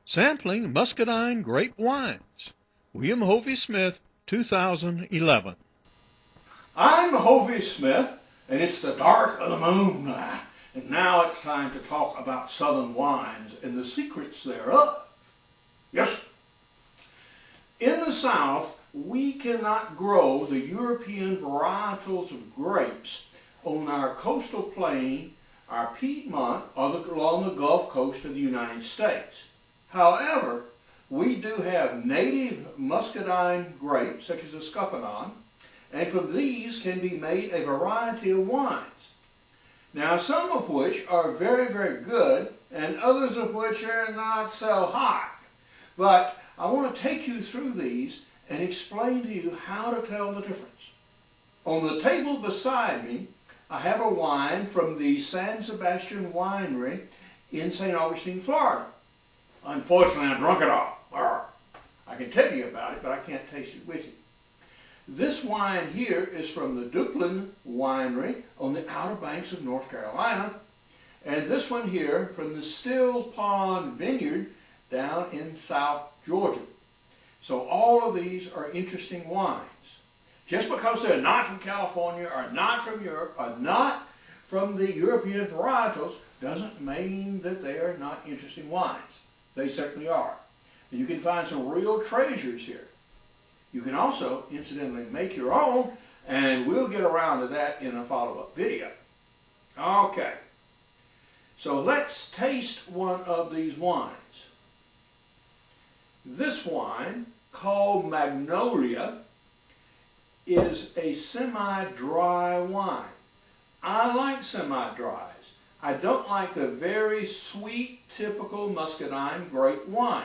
Sampling Muscadine Grape Wines. William Hovey Smith, 2011. I'm Hovey Smith, and it's the dark of the moon. And now it's time to talk about Southern wines and the secrets thereof. Yes, in the South, we cannot grow the European varietals of grapes on our coastal plain, our Piedmont, or along the Gulf Coast of the United States. However, we do have native Muscadine grapes, such as the Scuppernong, and from these can be made a variety of wines. Now, some of which are very, very good, and others of which are not so hot. But I want to take you through these and explain to you how to tell the difference. On the table beside me, I have a wine from the San Sebastian Winery in St. Augustine, Florida. Unfortunately, I drunk it all. I can tell you about it, but I can't taste it with you. This wine here is from the Duplin Winery on the Outer Banks of North Carolina. And this one here from the Still Pond Vineyard down in South Georgia. So all of these are interesting wines. Just because they're not from California or not from Europe or not from the European varietals doesn't mean that they are not interesting wines. They certainly are. And you can find some real treasures here. You can also, incidentally, make your own, and we'll get around to that in a follow-up video. Okay, so let's taste one of these wines. This wine, called Magnolia, is a semi-dry wine. I like semi-dries. I don't like the very sweet, typical Muscadine grape wine.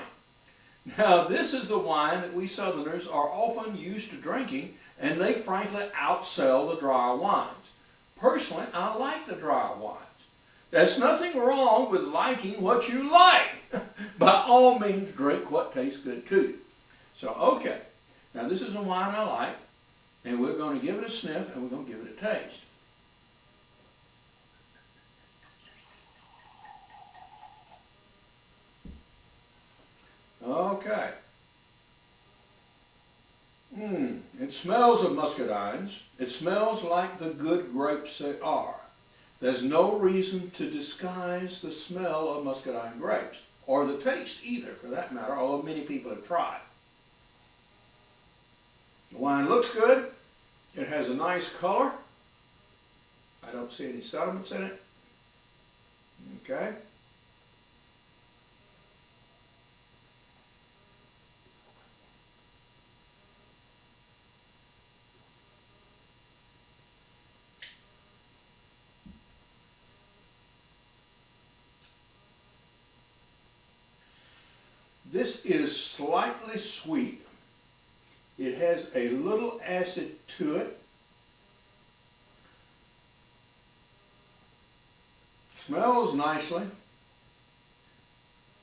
Now, this is the wine that we Southerners are often used to drinking, and they frankly outsell the dry wines. Personally, I like the dry wines. There's nothing wrong with liking what you like. By all means, drink what tastes good to you. So, okay. Now, this is a wine I like, and we're going to give it a sniff, and we're going to give it a taste. Okay. It smells of muscadines. It smells like the good grapes they are. There's no reason to disguise the smell of muscadine grapes, or the taste either, for that matter, although many people have tried. The wine looks good. It has a nice color. I don't see any sediments in it. Okay. This is slightly sweet. It has a little acid to it. Smells nicely.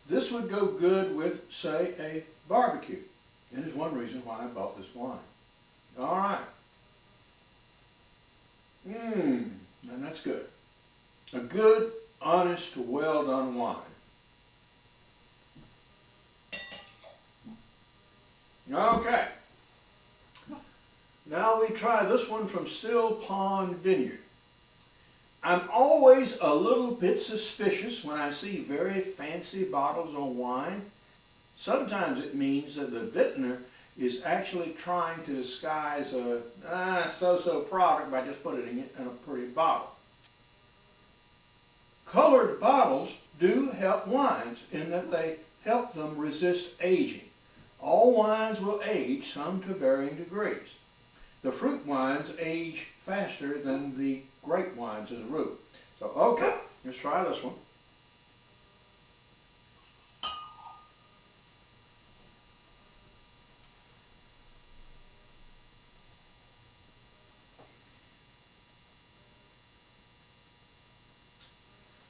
This would go good with, say, a barbecue. And is one reason why I bought this wine. All right. And that's good. A good, honest, well-done wine. Okay. Now we try this one from Still Pond Vineyard. I'm always a little bit suspicious when I see very fancy bottles of wine. Sometimes it means that the vintner is actually trying to disguise a so-so product by just putting it in a pretty bottle. Colored bottles do help wines in that they help them resist aging. All wines will age, some to varying degrees. The fruit wines age faster than the grape wines as a rule. So, okay, let's try this one.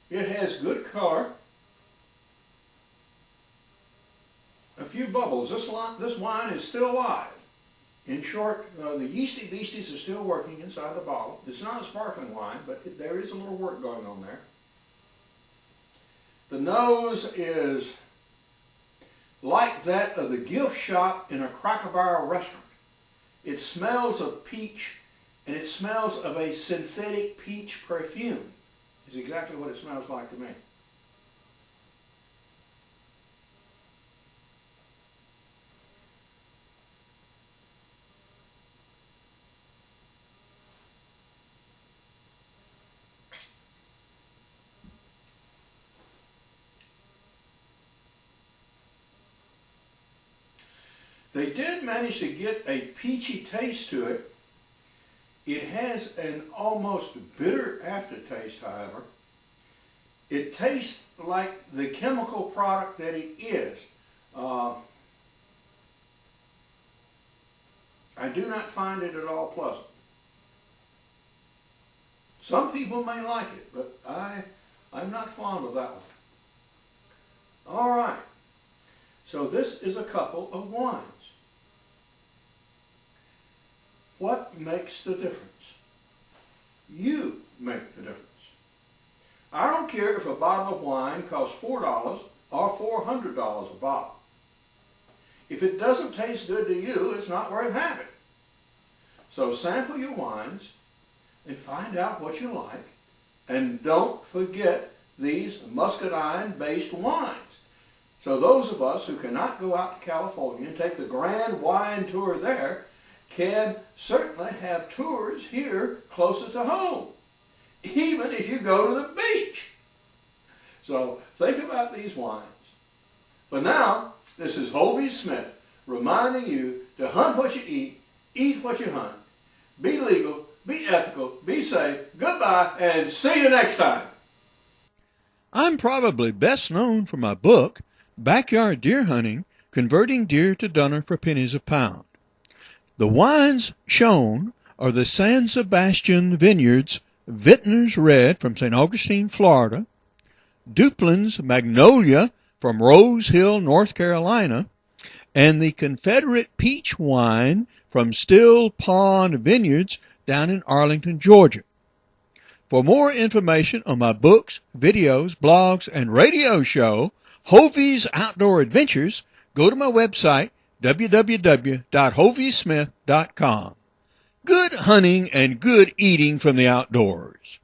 It has good color. A few bubbles. This wine is still alive. In short, the yeasty beasties are still working inside the bottle. It's not a sparkling wine, but there is a little work going on there. The nose is like that of the gift shop in a Cracker Barrel restaurant. It smells of peach, and it smells of a synthetic peach perfume. It's exactly what it smells like to me. They did manage to get a peachy taste to it. It has an almost bitter aftertaste, however. It tastes like the chemical product that it is. I do not find it at all pleasant. Some people may like it, but I'm not fond of that one. All right, so this is a couple of wines. What makes the difference? You make the difference. I don't care if a bottle of wine costs $4 or $400 a bottle. If it doesn't taste good to you, it's not worth having. So sample your wines and find out what you like. And don't forget these Muscadine-based wines. So those of us who cannot go out to California and take the grand wine tour there can certainly have tours here closer to home, even if you go to the beach. So think about these wines. But now, this is Hovey Smith reminding you to hunt what you eat what you hunt. Be legal, be ethical, be safe. Goodbye, and see you next time. I'm probably best known for my book, Backyard Deer Hunting, Converting Deer to Dinner for Pennies a Pound. The wines shown are the San Sebastian Vineyards Vintner's Red from St. Augustine, Florida, Duplin's Magnolia from Rose Hill, North Carolina, and the Confederate Peach Wine from Still Pond Vineyards down in Arlington, Georgia. For more information on my books, videos, blogs, and radio show, Hovey's Outdoor Adventures, go to my website, www.hoveysmith.com. Good hunting and good eating from the outdoors.